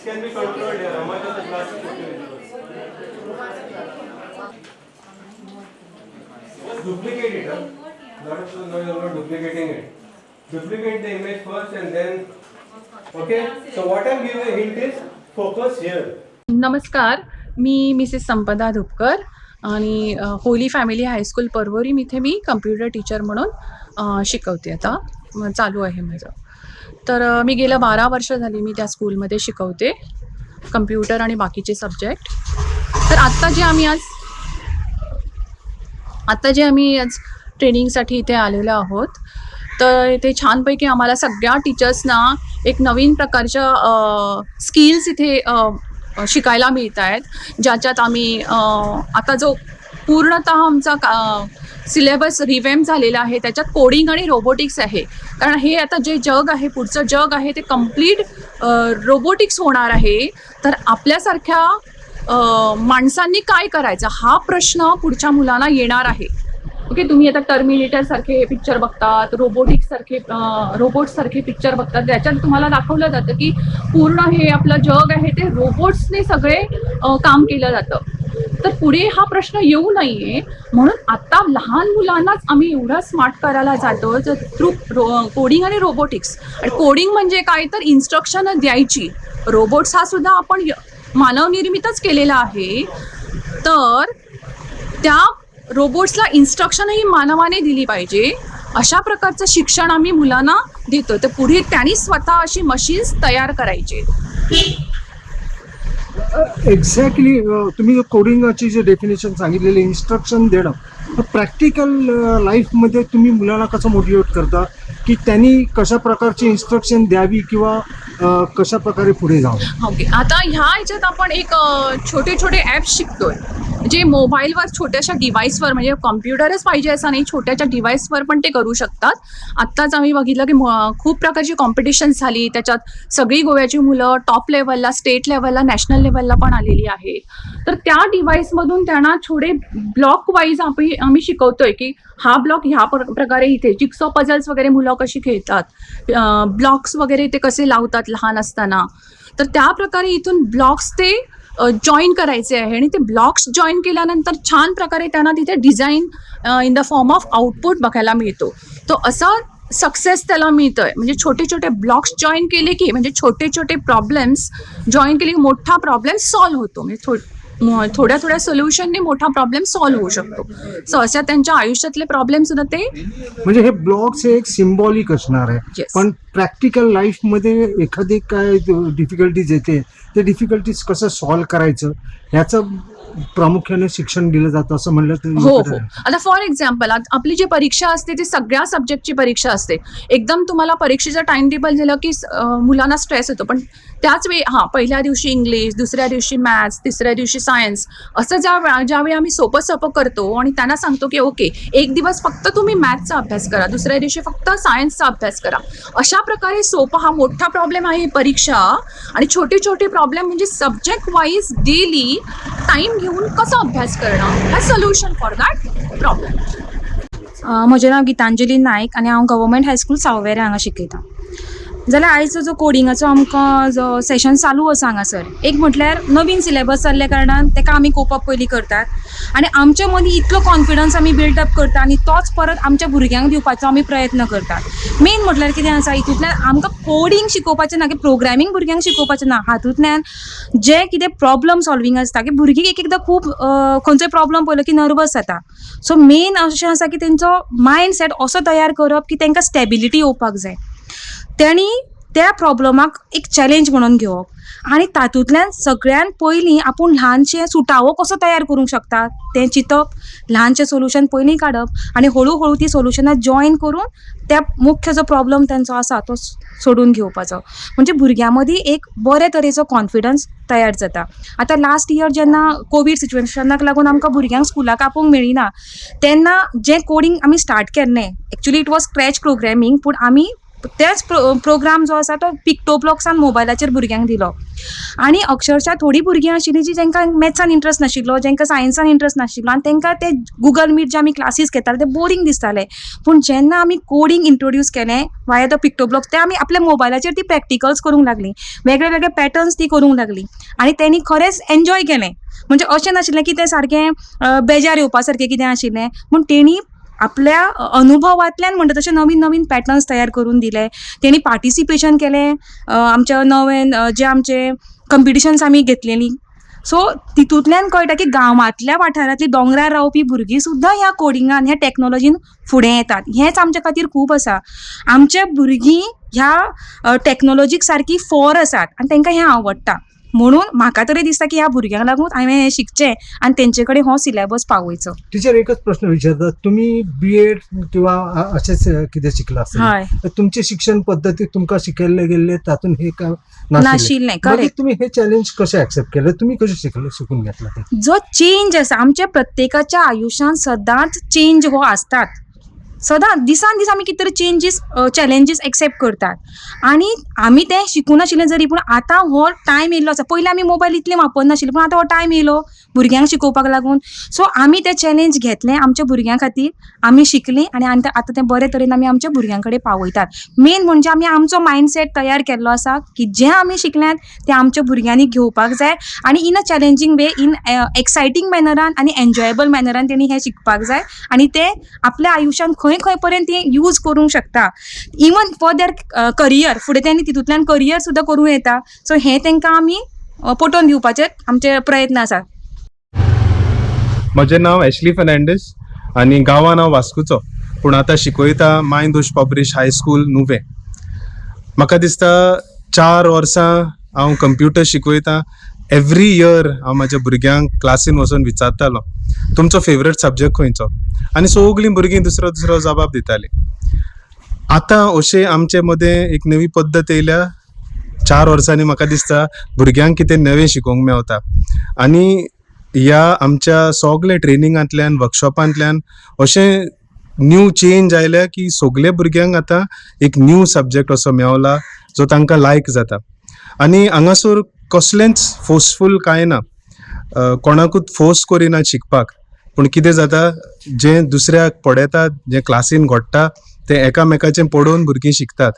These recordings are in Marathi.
can be controlled here. How much of the class is visible? Just duplicate it. No, you're not duplicating it. Duplicate the image first and then. Okay. So what I'm giving a hint is focus here. नमस्कार, मी मिसेस संपदा धुपकर आणि होली फॅमिली हायस्कूल परवरी इथे मी कम्प्युटर टीचर म्हणून शिकवते. आता चालू आहे माझं. तर मी गेल्या 12 वर्ष झाली मी त्या स्कूलमध्ये शिकवते कम्प्युटर आणि बाकीचे सब्जेक्ट. तर आत्ता जे आम्ही आज ट्रेनिंगसाठी इथे आलेलो आहोत, तर इथे छानपैकी आम्हाला सगळ्या टीचर्सना एक नवीन प्रकारच्या स्किल्स इथे शिकायला मिळत आहेत, ज्याच्यात आम्ही आता जो पूर्णतः आमचा सिलेबस रिवॅम्प झालेला आहे त्याच्यात कोडिंग आणि रोबोटिक्स आहे. कारण हे आता जे जग आहे, पुढचं जग आहे ते कम्प्लीट रोबोटिक्स होणार आहे. तर आपल्यासारख्या माणसांनी काय करायचं हा प्रश्न पुढच्या मुलांना येणार आहे. ओके, तुम्ही आता टर्मिनेटरसारखे पिक्चर बघतात, रोबोट्ससारखे पिक्चर बघतात, त्याच्यात तुम्हाला दाखवलं जातं की पूर्ण हे आपलं जग आहे ते रोबोट्सने सगळे काम केलं जातं. तर पुढे हा प्रश्न येऊ नये म्हणून आता लहान मुलांनाच आम्ही एवढं स्मार्ट करायला जातो थ्रू कोडिंग आणि रोबोटिक्स. आणि कोडिंग म्हणजे काय तर इन्स्ट्रक्शन द्यायची. रोबोट्स हा सुद्धा आपण मानवनिर्मितच केलेला आहे, तर त्या रोबोट्सला इन्स्ट्रक्शनही मानवाने दिली पाहिजे अशा प्रकारचं शिक्षण आम्ही मुलांना देतो. तर पुढे त्यांनी स्वतः अशी मशीन्स तयार करायचे. एक्झॅक्टली तुम्ही कोडिंगची जे डेफिनेशन सांगितलेले इन्स्ट्रक्शन देणं, प्रॅक्टिकल लाईफमध्ये तुम्ही मुलांना कसं मोटिवेट करता की त्यांनी कशा प्रकारची इन्स्ट्रक्शन द्यावी किंवा कशा प्रकारे पुढे जावं? ओके, आता ह्या ह्याच्यात आपण एक छोटे ॲप्स शिकतोय जे मोबाईलवर छोट्याशा डिव्हाइसवर, म्हणजे कॉम्प्युटरच पाहिजे असं नाही, छोट्याच्या डिव्हाइसवर पण ते करू शकतात. आत्ताच आम्ही बघितलं की खूप प्रकारची कॉम्पिटिशन्स झाली, त्याच्यात सगळी गोव्याची मुलं टॉप लेवलला, स्टेट लेवलला, नॅशनल लेवलला पण आलेली आहेत. तर त्या डिव्हाइसमधून त्यांना थोडे ब्लॉक वाईज आम्ही शिकवतोय की हा ब्लॉक ह्या प्रकारे इथे जिक्सॉ पझल्स वगैरे मुलं कशी खेळतात, ब्लॉक्स वगैरे ते कसे लावतात लहान असताना. तर त्या प्रकारे इथून ब्लॉक्स ते जॉईन करायचे आहे आणि ते ब्लॉक्स जॉईन केल्यानंतर छान प्रकारे त्यांना तिथे design in the form of output बघायला मिळतो. तो असा सक्सेस त्याला मिळतोय. म्हणजे छोटे छोटे ब्लॉक्स जॉईन केले की, म्हणजे छोटे छोटे प्रॉब्लेम्स जॉईन केले की मोठा प्रॉब्लेम सॉल्व्ह होतो. म्हणजे थोड्या सोल्युशनने मोठा प्रॉब्लेम सॉल्व्ह होऊ शकतो. सो अशा त्यांच्या आयुष्यातले प्रॉब्लेम सुद्धा ते, म्हणजे हे ब्लॉग्स हे एक सिम्बॉलिक असणार आहे. Yes. पण प्रॅक्टिकल लाईफमध्ये एखादी काय डिफिकल्टीज येते, ते डिफिकल्टीज कसं सॉल्व्ह करायचं ह्याचं प्रामुख्याने शिक्षण दिलं जातं असं म्हणलं तर हो. आता फॉर एक्झाम्पल आपली जी परीक्षा असते ती सगळ्या सब्जेक्टची परीक्षा असते. एकदम तुम्हाला परीक्षेचं टाइम टेबल दिलं की मुलांना स्ट्रेस येतो. पण त्याच वेळी पहिल्या दिवशी इंग्लिश, दुसऱ्या दिवशी मॅथ्स, तिसऱ्या दिवशी सायन्स, असं ज्यावेळी आम्ही सोपं करतो आणि त्यांना सांगतो की ओके, एक दिवस फक्त तुम्ही मॅथ्सचा अभ्यास करा, दुसऱ्या दिवशी फक्त सायन्सचा अभ्यास करा. अशा प्रकारे सोपा हा मोठा प्रॉब्लेम आहे परीक्षा. आणि छोटे प्रॉब्लेम म्हणजे सब्जेक्ट वाईज डेली टाइम घेऊन कसं अभ्यास करणं हा सोल्युशन फॉर दॅट प्रॉब्लेम. म्हजें नांव गितांजली नायक आनी हांव गव्हर्मेंट हायस्कूल सावयवेरें हांगा शिकयतां. जाल्यार आयचो जो कोडिंगाचो आमकां जो सेशन चालू आसा हांगासर, एक म्हटल्यार नवीन सिलेबस जाल्ल्या कारणान ताका आमी कोपअप पयलीं करतात आनी आमच्या मदीं इतलो कॉन्फिडन्स आमी बिल्ड अप करता आनी तोच परत आमच्या भुरग्यांक दिवपाचो आमी प्रयत्न करतात. मेन म्हटल्यार कितें आसा, हितूंतल्यान आमकां कोडिंग शिकोवपाचें ना की प्रोग्रामींग भुरग्यांक शिकोवपाचें ना. हातूंतल्यान जे कितें प्रॉब्लम सॉल्विंग आसता की भुरगीं एक एकदां खूब खंयचोय प्रॉब्लम पळयलो की नर्वस जाता. सो मेन अशें आसा की तेंचो मायंड सेट असो तयार करप की तांकां स्टेबिलिटी येवपाक जाय. त्यांनी त्या प्रॉब्लमाक एक चॅलेंज म्हणून घेवप आनी तातूंतल्यान सगळ्यान पयलीं आपूण ल्हानशें सुटावो कसो तयार करूंक शकता तें चिंतप, ल्हानशें सोल्युशन पयलीं काडप आनी हळू हळू ती सोल्युशनां जॉयन करून त्या मुख्य जो प्रॉब्लम तांचो आसा तो सोडून घेवपाचो. म्हणजे भुरग्यां मदीं एक बरे तरेचो कॉन्फिडन्स तयार जाता. आतां लास्ट इयर जेन्ना कोवीड सिच्युएशनाक लागून आमकां भुरग्यांक स्कुलाक आपोवंक मेळ्ळी ना, तेन्ना जें कोडिंग आमी स्टार्ट केल्लें, actually it was scratch programming, पूण आमी तेच प्रोग्राम जो आसा तो पिक्टोब्लॉक्सान मोबायलाचेर भुरग्यांक दिलो आनी अक्षरशः थोडीं भुरगीं आशिल्लीं जी जेंकां मॅथ्सान इंट्रस्ट नाशिल्लो, जेंकां सायन्सान इंट्रस्ट नाशिल्लो आनी तांकां ते गुगल मीट जे आमी क्लासीस घेताले ते बोरींग दिसताले. पूण जेन्ना आमी कोडिंग इंट्रोड्यूस केलें वाया द पिक्टोब्लॉक्स ते आमी आपल्या मोबायलाचेर ती प्रॅक्टिकल्स करूंक लागलीं, वेगळे वेगळे पॅटर्न्स ती करूंक लागलीं आनी तेणी खरेंच एन्जॉय केलें. म्हणजे अशें नाशिल्लें की तें सारकें बेजार येवपा सारकें कितें आशिल्लें, पूण तेणी आपल्या अनुभवांतल्यान म्हणटा तशें नवीन नवीन पॅटर्न्स तयार करून दिले. तेणी पार्टिसिपेशन केलें, आमच्या नवें जे आमचे कंपिटिशन्स आमी घेतलेलीं. सो तितूंतल्यान कळटा की गांवांतल्या वाठारांतलीं दोंगरार रावपी भुरगीं सुद्दां ह्या कोडिंगान ह्या टॅक्नोलॉजीन फुडें येतात. हेंच आमच्या खातीर खूब आसा. आमचे भुरगीं ह्या टॅक्नोलॉजीक सारकी फॉर आसात आनी तांकां हें आवडटा. म्हणून म्हाका तरी दिसता की ह्या भुरग्यांक लागून हांवें हें शिकचें आनी तेंचे कडेन हो सिलेबस पावयचो. टीचर एकच प्रश्न विचारतात, तुम्ही BEd किंवा असेच कितें शिकला हय. असेल, तुमचे शिक्षण पद्धतीत तुमकां शिकयल्ले गेल्ले तातूंत हे काय नाशिल्लें, मागीर करेक्ट. तुम्ही हे चॅलेंज कशें एक्सेप्ट केलं, तुम्ही कशें शिकून घेतला ते? जो चेंज आसा आमच्या प्रत्येकाच्या आयुश्यांत सदांच चेंज हो आसतात. सदांच दिसान दीस आमी कितें तरी चेंजीस चॅलेंजीस एक्सेप्ट करतात आनी आमी तें शिकून नाशिल्लें जरी, पूण आतां हो टायम येयल्लो आसा. पयलीं आमी मोबायल इतले वापरनाशिल्ले, पूण आतां हो टायम येयलो भुरग्यांक शिकोवपाक लागून. सो आमी तें चॅलेंज घेतलें आमच्या भुरग्यां खातीर, आमी शिकलीं आनी आतां तें बरे तरेन आमी आमच्या भुरग्यां कडेन पावयतात. मेन म्हणजे आमी आमचो मायंडसेट तयार केल्लो आसा की जें आमी शिकल्यात तें आमच्या भुरग्यांनी घेवपाक जाय आनी in a challenging way, in exciting मॅनरान आनी एन्जॉयबल मॅनरान तेणी हें शिकपाक जाय आनी तें आपल्या आयुश्यान खंय पर्यंत ते यूज करूंक शकता. इवन फॉर देअर करियर, फुडें तेणी तितूंतल्यान करियर सुद्दां करूं येता. सो हें तांकां आमी पटोवन दिवपाचे आमचे प्रयत्न आसात. म्हजें नांव ॲश्ली फर्नांडीस आनी गांवान हांव वास्कोचो, पूण आतां शिकयता मायंदोश पब्लिश हायस्कूल नुवें. म्हाका दिसता 4 वर्सां हांव कंप्युटर शिकयतां. एवरी इयर हांव म्हाज्या भुरग्यांक क्लासीन वचून विचारतालो तुमचो फेवरेट सब्जेक्ट खंयचो, आनी सगळीं भुरगीं दुसरो दुसरो जबाब दितालीं. आतां अशें आमचे मदें एक नवी पद्दत येयल्या. 4 वर्सांनी म्हाका दिसता भुरग्यांक कितें नवें शिकोवंक मेवता आनी ह्या आमच्या सगळे ट्रेनिंगांतल्यान वर्कशॉपांतल्यान अशें न्यू चेंज आयल्या की सगळे भुरग्यांक आतां एक न्यू सब्जेक्ट असो मेवला जो तांकां लायक जाता. आनी हांगासर कसलेंच फोर्सफूल कांय ना, कोणाकूच फोर्स करिना शिकपाक. पूण कितें जाता, जें दुसऱ्याक पडयतात, जें क्लासीन घडटा तें एकामेकाचें पळोवन भुरगीं शिकतात.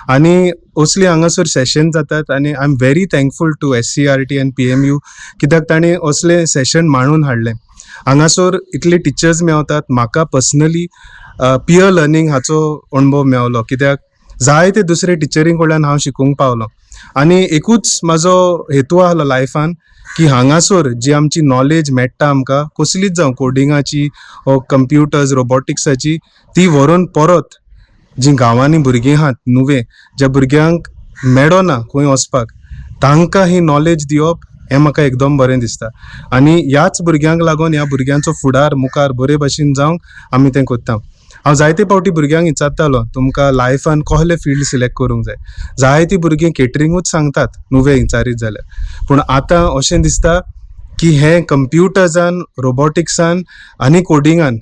आनी असली हांगासर सेशन जातात आनी I am very thankful to SCRT आनी PMU कित्याक ताणें असलें सेशन मांडून हाडलें. हांगासर इतले टिचर्स मेवतात. म्हाका पर्सनली पियर लर्निंग हाचो अणभव मेवलो, कित्याक जायते दुसरे टिचरीं कडल्यान हांव शिकूंक पावलो. आनी एकूच म्हाजो हेतू आसलो लायफान की हांगासर जी आमची नॉलेज मेळटा आमकां कसलीच जावं कोडिंगाची वो कंप्युटर्स रोबोटिक्साची, ती व्हरून परत जी गांवांनी भुरगीं आहात नुवें, ज्या भुरग्यांक मेळना खंय वचपाक, तांकां ही नॉलेज दिवप हें म्हाका एकदम बरें दिसता. आनी ह्याच भुरग्यांक लागून ह्या भुरग्यांचो फुडार मुखार बरे भाशेन जावंक आमी तें कोत्ता. हांव जायते फावटी भुरग्यांक विचारतालो तुमकां लायफान कसले फिल्ड सिलेक्ट करूंक जाय. जायतीं भुरगीं केटरिंगूच सांगतात नुवें विचारीत जाल्यार. पूण आतां अशें दिसता की हें कंप्युटर्सान, रोबोटिक्सान आनी कोडिंगान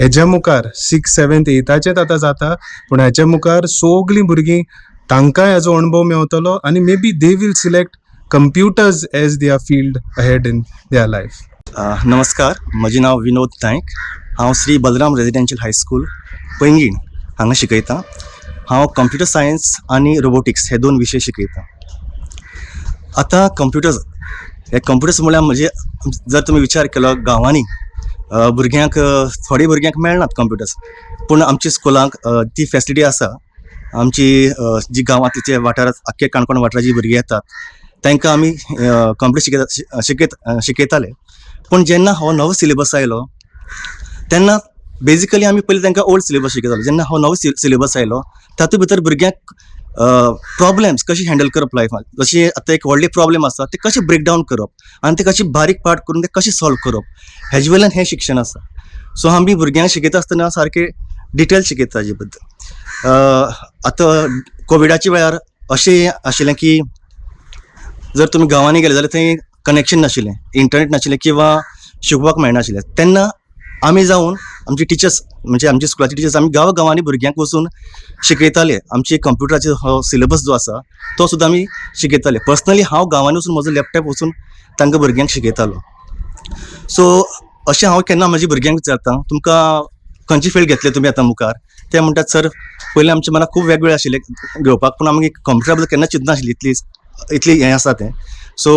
हेज्या मुखार 6th, 7th, 8thचेच आतां जाता, पूण हेच्या मुखार सगळीं भुरगीं तांकांय हाजो अणभव मेवतलो आनी maybe they will select computers as their field ahead in their life. नमस्कार, म्हजें नांव विनोद नायक. हांव श्री बलराम रेजिडेन्शियल हायस्कूल पैंगीण हांगा शिकयतां. हांव कंप्युटर सायन्स आनी रोबोटिक्स हे 2 विशय शिकयतां. आतां कंप्युटर्स म्हळ्यार म्हणजे जर तुमी विचार केलो गांवांनी भुरग्यांक थोड्या भुरग्यांक मेळनात कंप्युटर्स, पूण आमच्या स्कुलांक ती फॅसिलिटी आसा. आमची जी गांवांतलीचे वाठारांत आख्खे काणकोण वाठाराची भुरगीं येतात तांकां आमी कंप्युटर शिकयताले. पूण जेन्ना हो नवो सिलेबस आयलो तेन्ना बेजिकली आमी पयलीं तांकां ओल्ड सिलेबस शिकयताले. जेन्ना हो नवो सिलेबस आयलो तातूंत भितर भुरग्यांक प्रॉब्लेम्स कशी हँडल करप लायफान, जशी आतां एक व्हडली प्रॉब्लेम आसा ते कशें ब्रेक डावन करप आनी ते कशी बारीक पार्ट करून ते कशें सॉल्व करप, हेजे वयल्यान हें शिक्षण आसा. सो आमी भुरग्यांक शिकयता आसतना सारके डिटेल शिकयता हाजे बद्दल. आतां कोविडाच्या वेळार अशें आशिल्लें की जर तुमी गांवांनी गेले जाल्यार थंय कनेक्शन नाशिल्लें, इंटरनेट नाशिल्लें किंवा शिकपाक मेळनाशिल्लें. तेन्ना आमी जावन आमचे टिचर्स म्हणजे आमचे स्कुलाचे टिचर्स आमी गांवांनी भुरग्यांक वचून शिकयताले. आमचे कंप्युटराचे हो सिलेबस जो आसा तो सुद्दां आमी शिकयताले. पर्सनली हांव गांवांनी वचून म्हजो लॅपटॉप वचून तांकां भुरग्यांक शिकयतालो. सो अशें हांव केन्ना म्हज्या भुरग्यांक विचारता तुमकां खंयची फील्ड घेतले तुमी आतां मुखार. ते म्हणटात सर पयलीं आमचे मनाक खूब वेगवेगळे आशिल्ले घेवपाक पूण आमी कंप्युटरा बद्दल केन्ना चिंतना आशिल्ली इतली हें आसा तें. सो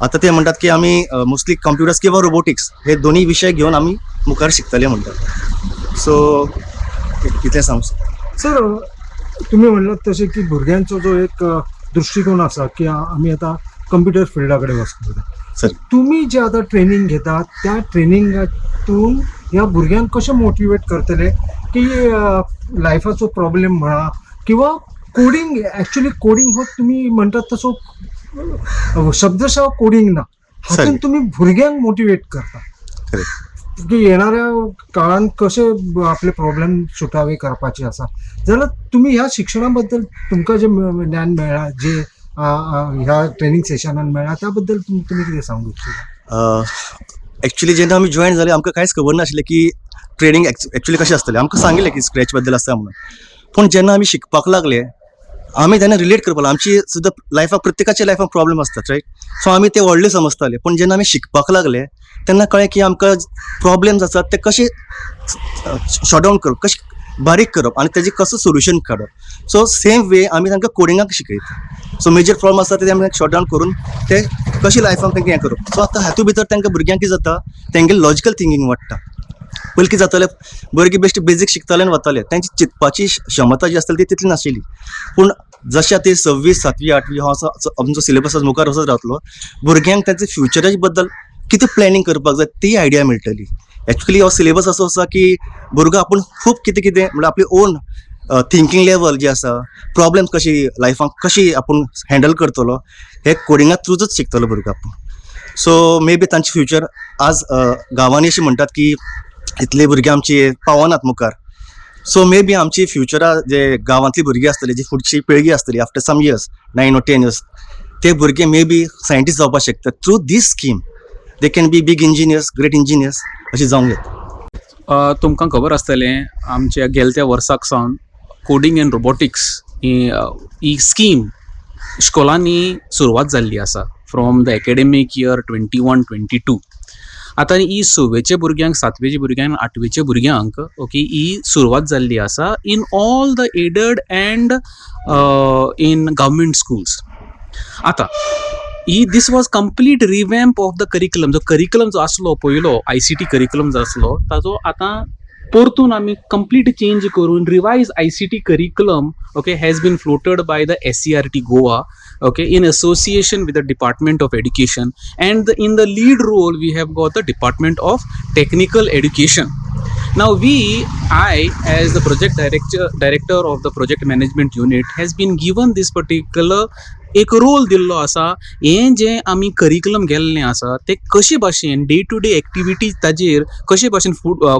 आतां ते म्हणटात की आमी मोस्टली कंप्युटर्स किंवा रोबोटिक्स हे दोनी विशय घेवन आमी मुखार शिकतले म्हणटात. सो इतलें सांगू. सर तुम्ही म्हणलात तसे की भुरग्यांचो जो एक दृष्टिकोन आसा की आमी आतां कंप्युटर फिल्डा कडेन वचपाक सर तुम्ही जे आता ट्रेनिंग घेतात त्या ट्रेनिंगातून ह्या भुरग्यांक कशें मोटिवेट करतले की लायफाचो प्रॉब्लेम म्हणा किंवा कोडिंग ॲक्च्युली कोडिंग हो तुम्ही म्हणटात तसो शब्दशः कोडिंग ना हातून तुम्ही भुरग्यांक मोटिवेट करता की येणाऱ्या काळात कसे आपले प्रॉब्लेम सुटावे करपाचे आसा जाल्यार तुम्ही ह्या शिक्षणा बद्दल तुमकां जे ज्ञान मेळ्ळा जे ह्या ट्रेनिंग सेशनान मेळ्ळा त्या बद्दल तुम्ही कितें सांगू इच्छिता. एक्चुअली जेन्ना आमी जॉईन जाले आमकां कांयच खबर नाशिल्लें की ट्रेनिंग एक्चुअली कशें आसतलें. आमकां सांगिल्लें की स्क्रॅच बद्दल आसा म्हणून. पूण जेन्ना आमी शिकपाक लागले आमी तेन्ना रिलेट करपाक लागले. आमची सुद्दां लायफाक प्रत्येकाच्या लायफाक प्रॉब्लेम आसतात रायट. सो आमी ते व्हडले समजताले. पूण जेन्ना आमी शिकपाक लागले तेन्ना कळ्ळें की आमकां प्रॉब्लेम्स आसात ते कशे शॉर्ट डावन करप कशें बारीक करप आनी तेजें कसो सोल्युशन काडप. सो सेम वे आमी तांकां कोडिंगाक शिकयता. सो मेजर प्रॉब्लम आसा ते आमी शॉर्ट डावन करून ते कशें लायफाक तांकां हें करप. सो आतां हातूंत भितर तांकां भुरग्यांक कितें जाता तेंगें लॉजिकल थिंकींग वाडटा. पयलीं कितें जातालें भुरगीं बेश्टे बेजीक शिकताले आनी वताले तेंची चिंतपाची क्षमता जी आसताली ती तितली नाशिल्ली. पूण जशें आतां 6वी 7वी 8वी हो असो आमचो सिलेबस मुखार वचत रावतलो भुरग्यांक तांचे फ्युचरा बद्दल कितें प्लॅनिंग करपाक जाय ती आयडिया मेळटली. एक्चुअली हो सिलेबस असो आसा की भुरगो आपूण खूब कितें कितें म्हणजे आपली ओन थिंकींग लेवल जी आसा प्रॉब्लेम कशी लायफाक कशी आपूण हँडल करतलो हे कोडिंगा थ्रूच शिकतलो भुरगो आपूण. सो मे बी तांचे फ्युचर आज गांवांनी अशें म्हणटात की इतले भुरगे आमचे पावनात मुखार. सो मे बी आमची फ्युचरा जे गांवांतली भुरगीं आसतली जी फुडची पिळगी आसतली after some years 9 or 10 years ते भुरगे मे बी सायंटिस्ट जावपाक शकतात. Through this scheme they can be big engineers great engineers अशें जावंक येता. तुमकां खबर आसतलें आमच्या गेल्या वर्साक सावन कोडिंग एंड रोबोटिक्स ही स्कीम इश्कोलांनी सुरवात जाल्ली आसा फ्रॉम द एकेडेमीक इयर 21-22. आतां ही 6वेचे भुरग्यांक 7वेच्या भुरग्यांक 8वेच्या भुरग्यांक ओके ही सुरवात जाल्ली आसा in all the aided and in government schools. आतां this was complete revamp of the curriculum. जो करिक्युलम जो आसलो पयलो ICT करिक्युलम जो आसलो ताजो आतां परतून आमी कंप्लीट चेंज करून revise ICT curriculum okay has been floated by the SCRT Goa okay in association with the Department of Education and in the lead role we have got the Department of Technical Education. Now I as the project director of the project management unit has been given this particular एक रोल दिल्लो आसा. हें जें आमी करिक्युलम गेल्लें आसा तें कशे भाशेन डे टू डे एक्टिविटीज ताजेर कशे भाशेन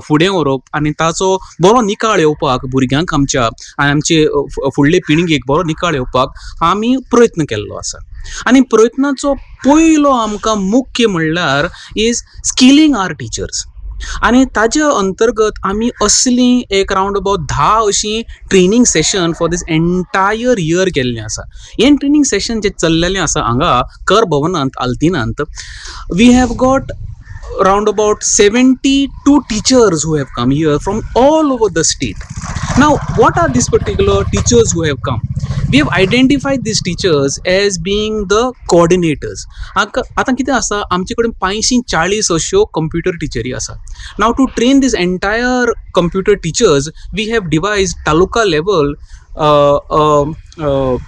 फुडें व्हरप आनी ताचो बरो निकाळ येवपाक भुरग्यांक आमच्या आनी आमचे फुडले पिळगेक बरो निकाळ येवपाक आमी प्रयत्न केल्लो आसा. आनी प्रयत्नाचो पयलो आमकां मुख्य म्हणल्यार इज स्किलिंग आवर टिचर्स. आनी ताज्या अंतर्गत आमी असली एक रावंड अबाउट 10 अशीं training session for this entire year केल्लें आसा. हें ट्रेनिंग सेशन जे चल्लेलें आसा हांगा कर भवनांत आल्तिनांत we have got round about 72 teachers who have come here from all over the state. Now what are these particular teachers who have come? We have identified these teachers as being the coordinators. आता कितें आसा आमचे कडेन 540 अश्यो computer टिचरी आसा. Now to train this entire computer teachers we have devised taluka level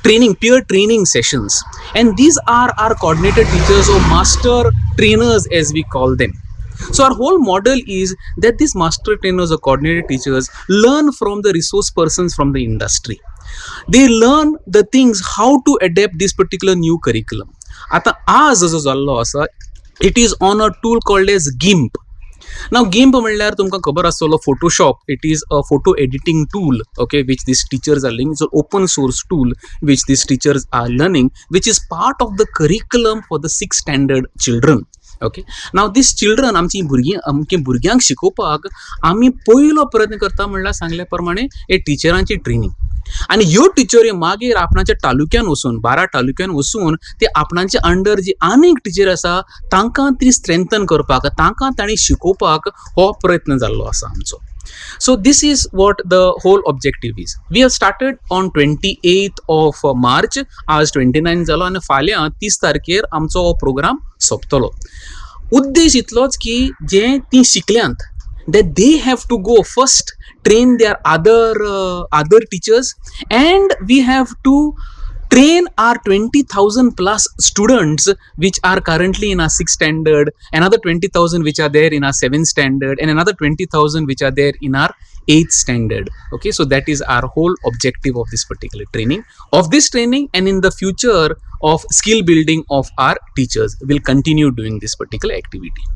training peer training sessions, and these are our coordinator teachers or master trainers as we call them. So our whole model is that these master trainers or coordinator teachers learn from the resource persons from the industry. They learn the things how to adapt this particular new curriculum. Ata आज जो जाल्लो आसा it is on a tool called as GIMP. Now GIMP म्हणल्यार तुमकां खबर आसतलो Photoshop. It is a photo editing tool okay which these teachers are learning. It's an open source tool which these teachers are learning which is part of the curriculum for the 6th standard children. Okay now this children आमची भुरग्यांक शिकोवपाक आमी पयलो प्रयत्न करता म्हणल्यार सांगल्या प्रमाणे हे टिचरांची ट्रेनिंग आनी ह्यो टिचरी मागीर आपणाच्या तालुक्यान वचून 12 तालुक्यान वचून ते आपणाच्या अंडर जी आनीक टीचर आसा तांकां ती स्ट्रेंथन करपाक तांकां तांणी शिकोवपाक हो प्रयत्न जाल्लो आसा आमचो. So this is what the whole objective is. We have started on 28th of March, आज 29 जालो आनी फाल्यां 30 तारखेर आमचो हो प्रोग्राम सोंपतलो. उद्देश इतलोच की जे ती शिकल्यांत that they have to go first train their other teachers, and we have to train our 20,000 plus students which are currently in our 6th standard, another 20,000 which are there in our 7th standard, and another 20,000 which are there in our 8th standard. Okay, so that is our whole objective of this particular training. Of this training, and in the future of skill building of our teachers, we'll continue doing this particular activity.